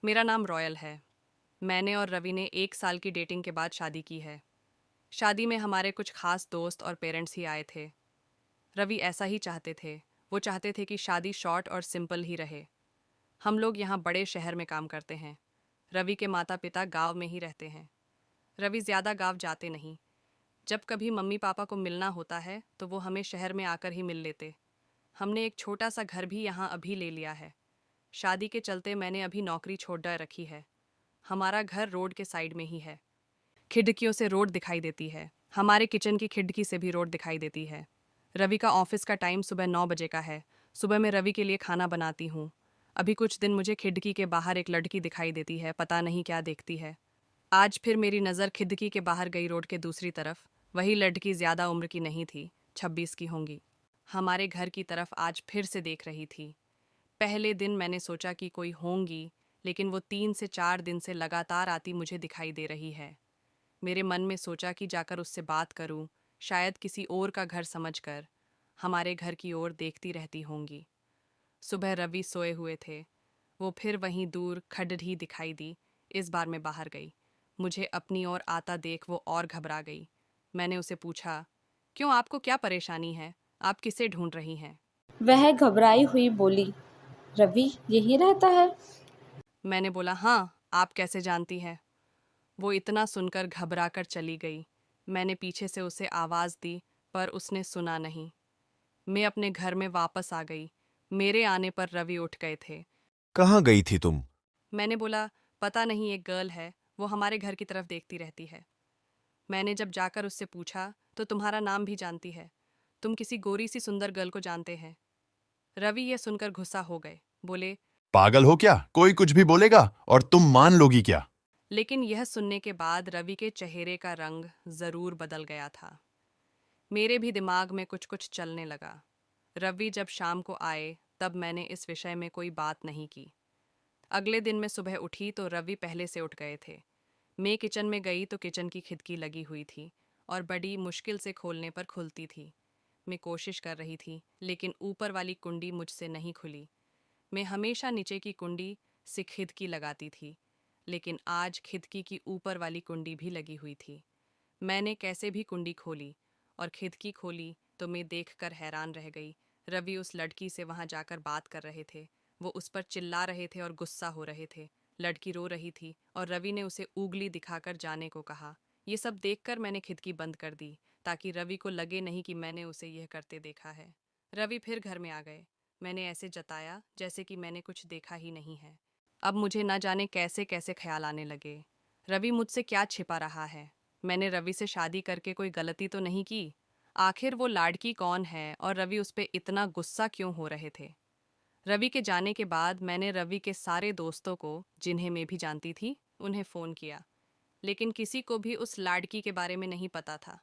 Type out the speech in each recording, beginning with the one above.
मेरा नाम रॉयल है। मैंने और रवि ने 1 साल की डेटिंग के बाद शादी की है। शादी में हमारे कुछ खास दोस्त और पेरेंट्स ही आए थे। रवि ऐसा ही चाहते थे। वो चाहते थे कि शादी शॉर्ट और सिंपल ही रहे। हम लोग यहाँ बड़े शहर में काम करते हैं। रवि के माता पिता गांव में ही रहते हैं। रवि ज़्यादा गांव जाते नहीं। जब कभी मम्मी पापा को मिलना होता है तो वो हमें शहर में आकर ही मिल लेते। हमने एक छोटा सा घर भी यहाँ अभी ले लिया है। शादी के चलते मैंने अभी नौकरी छोड़ डाल रखी है। हमारा घर रोड के साइड में ही है। खिड़कियों से रोड दिखाई देती है। हमारे किचन की खिड़की से भी रोड दिखाई देती है। रवि का ऑफिस का टाइम सुबह 9 बजे का है। सुबह मैं रवि के लिए खाना बनाती हूँ। अभी कुछ दिन मुझे खिड़की के बाहर एक लड़की दिखाई देती है, पता नहीं क्या देखती है। आज फिर मेरी नज़र खिड़की के बाहर गई रोड के दूसरी तरफ। वही लड़की ज़्यादा उम्र की नहीं थी, 26 की होंगी। हमारे घर की तरफ आज फिर से देख रही थी। पहले दिन मैंने सोचा कि कोई होंगी, लेकिन वो 3 से 4 दिन से लगातार आती मुझे दिखाई दे रही है। मेरे मन में सोचा कि जाकर उससे बात करूं, शायद किसी और का घर समझकर हमारे घर की ओर देखती रहती होंगी। सुबह रवि सोए हुए थे। वो फिर वहीं दूर खड्डड़ी दिखाई दी। इस बार मैं बाहर गई। मुझे अपनी ओर आता देख वो और घबरा गई। मैंने उसे पूछा, क्यों, आपको क्या परेशानी है? आप किसे ढूंढ रही हैं? वह घबराई हुई बोली, रवि यहीं रहता है। मैंने बोला, हाँ, आप कैसे जानती हैं? वो इतना सुनकर घबराकर चली गई। मैंने पीछे से उसे आवाज़ दी, पर उसने सुना नहीं। मैं अपने घर में वापस आ गई। मेरे आने पर रवि उठ गए थे। कहाँ गई थी तुम? मैंने बोला, पता नहीं, एक गर्ल है, वो हमारे घर की तरफ देखती रहती है। मैंने जब जाकर उससे पूछा तो तुम्हारा नाम भी जानती है। तुम किसी गोरी सी सुंदर गर्ल को जानते हैं। रवि ये सुनकर गुस्सा हो गए। बोले, पागल हो क्या? कोई कुछ भी बोलेगा और तुम मान लोगी क्या? लेकिन यह सुनने के बाद रवि के चेहरे का रंग ज़रूर बदल गया था। मेरे भी दिमाग में कुछ कुछ चलने लगा। रवि जब शाम को आए तब मैंने इस विषय में कोई बात नहीं की। अगले दिन मैं सुबह उठी तो रवि पहले से उठ गए थे। मैं किचन में गई तो किचन की खिड़की लगी हुई थी और बड़ी मुश्किल से खोलने पर खुलती थी। मैं कोशिश कर रही थी, लेकिन ऊपर वाली कुंडी मुझसे नहीं खुली। मैं हमेशा नीचे की कुंडी से खिड़की लगाती थी, लेकिन आज खिड़की की ऊपर वाली कुंडी भी लगी हुई थी। मैंने कैसे भी कुंडी खोली और खिड़की खोली तो मैं देखकर हैरान रह गई। रवि उस लड़की से वहां जाकर बात कर रहे थे। वो उस पर चिल्ला रहे थे और गुस्सा हो रहे थे। लड़की रो रही थी और रवि ने उसे उंगली दिखाकर जाने को कहा। ये सब देखकर मैंने खिड़की बंद कर दी, ताकि रवि को लगे नहीं कि मैंने उसे यह करते देखा है। रवि फिर घर में आ गए। मैंने ऐसे जताया जैसे कि मैंने कुछ देखा ही नहीं है। अब मुझे न जाने कैसे कैसे ख्याल आने लगे। रवि मुझसे क्या छिपा रहा है? मैंने रवि से शादी करके कोई गलती तो नहीं की? आखिर वो लाड़की कौन है और रवि उस पर इतना गुस्सा क्यों हो रहे थे? रवि के जाने के बाद मैंने रवि के सारे दोस्तों को, जिन्हें मैं भी जानती थी, उन्हें फ़ोन किया, लेकिन किसी को भी उस लाड़की के बारे में नहीं पता था।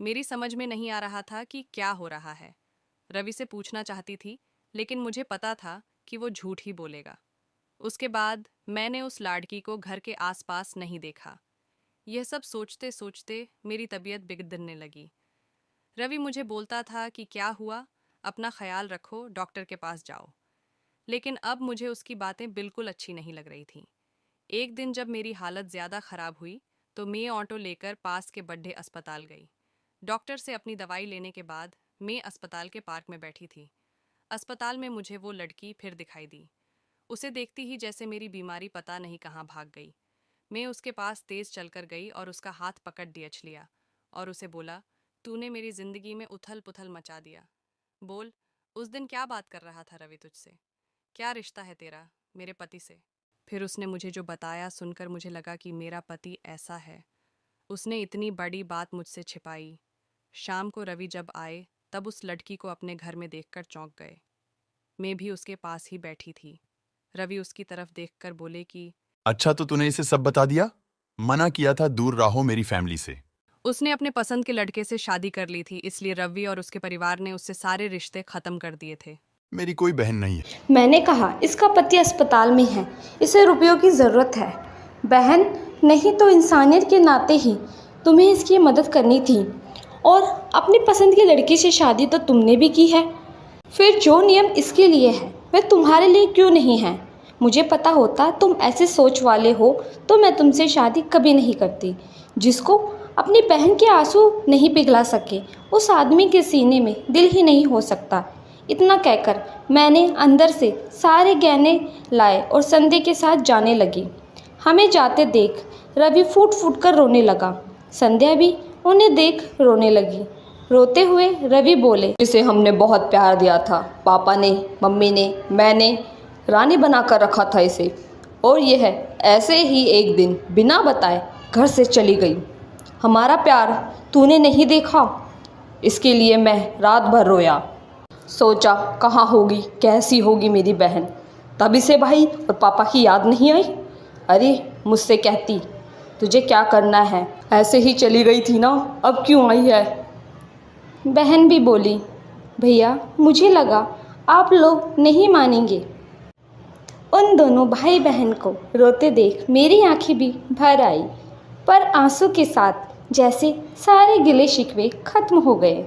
मेरी समझ में नहीं आ रहा था कि क्या हो रहा है। रवि से पूछना चाहती थी, लेकिन मुझे पता था कि वो झूठ ही बोलेगा। उसके बाद मैंने उस लाड़की को घर के आसपास नहीं देखा। यह सब सोचते सोचते मेरी तबीयत बिगड़ने लगी। रवि मुझे बोलता था कि क्या हुआ, अपना ख्याल रखो, डॉक्टर के पास जाओ। लेकिन अब मुझे उसकी बातें बिल्कुल अच्छी नहीं लग रही थीं। एक दिन जब मेरी हालत ज़्यादा ख़राब हुई तो मैं ऑटो लेकर पास के बड़े अस्पताल गई। डॉक्टर से अपनी दवाई लेने के बाद मैं अस्पताल के पार्क में बैठी थी। अस्पताल में मुझे वो लड़की फिर दिखाई दी। उसे देखती ही जैसे मेरी बीमारी पता नहीं कहाँ भाग गई। मैं उसके पास तेज़ चलकर गई और उसका हाथ पकड़ दियच लिया और उसे बोला, तूने मेरी ज़िंदगी में उथल पुथल मचा दिया। बोल, उस दिन क्या बात कर रहा था रवि तुझसे? क्या रिश्ता है तेरा मेरे पति से? फिर उसने मुझे जो बताया सुनकर मुझे लगा कि मेरा पति ऐसा है। उसने इतनी बड़ी बात मुझसे छिपाई। शाम को रवि जब आए तब उस लड़की को अपने घर में देखकर चौंक गए। मैं भी उसके पास ही बैठी थी। रवि उसकी तरफ देखकर बोले कि अच्छा, तो तूने इसे सब बता दिया? मना किया था दूर रहो मेरी फैमिली से। उसने अपने पसंद के लड़के से शादी कर ली थी, इसलिए रवि और उसके परिवार ने उससे सारे रिश्ते खत्म कर दिए थे। मेरी कोई बहन नहीं है। मैंने कहा, इसका पति अस्पताल में है, इसे रुपयों की ज़रूरत है। बहन नहीं तो इंसानियत के नाते ही तुम्हें इसकी मदद करनी थी, और अपनी पसंद की लड़की से शादी तो तुमने भी की है। फिर जो नियम इसके लिए है वह तुम्हारे लिए क्यों नहीं है? मुझे पता होता तुम ऐसे सोच वाले हो तो मैं तुमसे शादी कभी नहीं करती। जिसको अपनी बहन के आंसू नहीं पिघला सके उस आदमी के सीने में दिल ही नहीं हो सकता। इतना कहकर मैंने अंदर से सारे गहने लाए और संध्या के साथ जाने लगी। हमें जाते देख रवि फूट फूट कर रोने लगा। संध्या भी उन्हें देख रोने लगी। रोते हुए रवि बोले, इसे हमने बहुत प्यार दिया था, पापा ने, मम्मी ने, मैंने रानी बना कर रखा था इसे, और यह ऐसे ही एक दिन बिना बताए घर से चली गई। हमारा प्यार तूने नहीं देखा, इसके लिए मैं रात भर रोया। सोचा कहाँ होगी, कैसी होगी मेरी बहन। तब इसे भाई और पापा की याद नहीं आई। अरे मुझसे कहती तुझे क्या करना है, ऐसे ही चली गई थी ना, अब क्यों आई है। बहन भी बोली, भैया मुझे लगा आप लोग नहीं मानेंगे। उन दोनों भाई बहन को रोते देख मेरी आंखें भी भर आई, पर आंसू के साथ जैसे सारे गिले शिकवे खत्म हो गए।